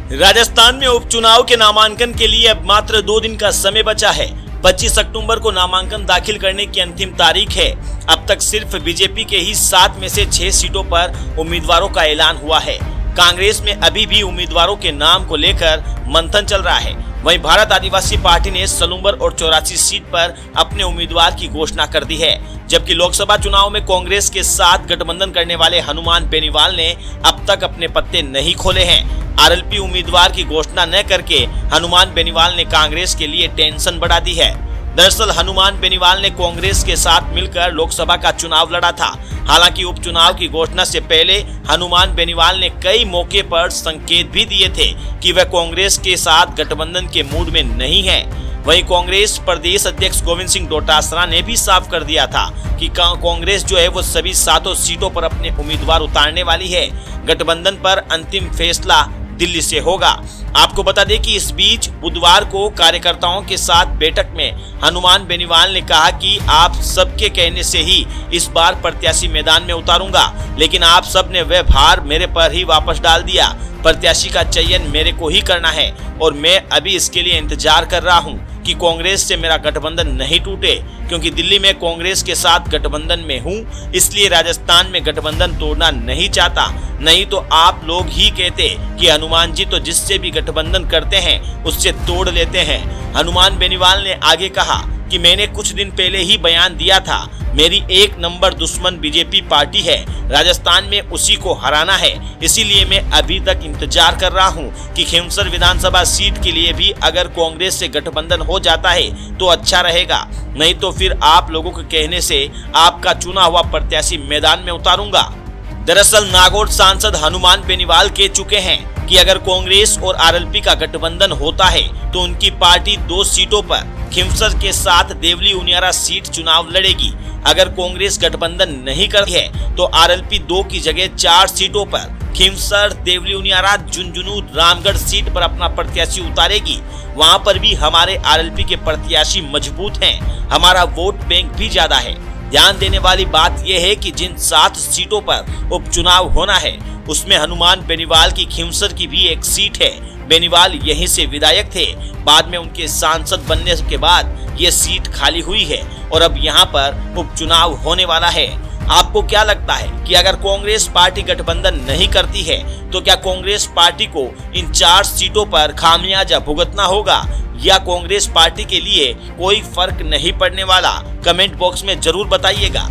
राजस्थान में उपचुनाव के नामांकन के लिए अब मात्र 2 दिन का समय बचा है। 25 अक्टूबर को नामांकन दाखिल करने की अंतिम तारीख है। अब तक सिर्फ बीजेपी के ही 7 में से 6 सीटों पर उम्मीदवारों का ऐलान हुआ है। कांग्रेस में अभी भी उम्मीदवारों के नाम को लेकर मंथन चल रहा है। वहीं भारत आदिवासी पार्टी ने सलूंबर और 84 सीट पर अपने उम्मीदवार की घोषणा कर दी है, जबकि लोकसभा चुनाव में कांग्रेस के साथ गठबंधन करने वाले हनुमान बेनीवाल ने अब तक अपने पत्ते नहीं खोले हैं। आरएलपी उम्मीदवार की घोषणा न करके हनुमान बेनीवाल ने कांग्रेस के लिए टेंशन बढ़ा दी है। दरअसल हनुमान बेनीवाल ने कांग्रेस के साथ मिलकर लोकसभा का चुनाव लड़ा था। हालांकि उपचुनाव की घोषणा से पहले हनुमान बेनीवाल ने कई मौके पर संकेत भी दिए थे कि वह कांग्रेस के साथ गठबंधन के मूड में नहीं है। वहीं कांग्रेस प्रदेश अध्यक्ष गोविंद सिंह डोटासरा ने भी साफ कर दिया था कि कांग्रेस जो है वो सभी 7 सीटों पर अपने उम्मीदवार उतारने वाली है। गठबंधन पर अंतिम फैसला दिल्ली से होगा। आपको बता दें कि इस बीच बुधवार को कार्यकर्ताओं के साथ बैठक में हनुमान बेनीवाल ने कहा कि आप सबके कहने से ही इस बार प्रत्याशी मैदान में उतारूंगा, लेकिन आप सब ने वह भार मेरे पर ही वापस डाल दिया। प्रत्याशी का चयन मेरे को ही करना है और मैं अभी इसके लिए इंतजार कर रहा हूं कि कांग्रेस से मेरा गठबंधन नहीं टूटे, क्योंकि दिल्ली में कांग्रेस के साथ गठबंधन में हूं, इसलिए राजस्थान में गठबंधन तोड़ना नहीं चाहता। नहीं तो आप लोग ही कहते कि हनुमान जी तो जिससे भी गठबंधन करते हैं उससे तोड़ लेते हैं। हनुमान बेनीवाल ने आगे कहा कि मैंने कुछ दिन पहले ही बयान दिया था, मेरी 1 नंबर दुश्मन बीजेपी पार्टी है, राजस्थान में उसी को हराना है। इसीलिए मैं अभी तक इंतजार कर रहा हूं कि खिमसर विधानसभा सीट के लिए भी अगर कांग्रेस से गठबंधन हो जाता है तो अच्छा रहेगा, नहीं तो फिर आप लोगों के कहने से आपका चुना हुआ प्रत्याशी मैदान में उतारूंगा। दरअसल नागौर सांसद हनुमान बेनीवाल कह चुके हैं कि अगर कांग्रेस और आरएलपी का गठबंधन होता है तो उनकी पार्टी 2 सीटों पर खिमसर के साथ देवली उनियारा सीट चुनाव लड़ेगी। अगर कांग्रेस गठबंधन नहीं करती है तो आरएलपी 2 की जगह 4 सीटों पर खिमसर, देवली उनियारा, झुंझुनू, रामगढ़ सीट पर अपना प्रत्याशी उतारेगी। वहां पर भी हमारे आरएलपी के प्रत्याशी मजबूत हैं, हमारा वोट बैंक भी ज्यादा है। ध्यान देने वाली बात यह है कि जिन 7 सीटों पर उपचुनाव होना है उसमें हनुमान बेनीवाल की खिमसर की भी एक सीट है। बेनीवाल यहीं से विधायक थे, बाद में उनके सांसद बनने के बाद ये सीट खाली हुई है और अब यहाँ पर उपचुनाव होने वाला है। आपको क्या लगता है कि अगर कांग्रेस पार्टी गठबंधन नहीं करती है तो क्या कांग्रेस पार्टी को इन 4 सीटों पर खामियाजा भुगतना होगा या कांग्रेस पार्टी के लिए कोई फर्क नहीं पड़ने वाला? कमेंट बॉक्स में जरूर बताइएगा।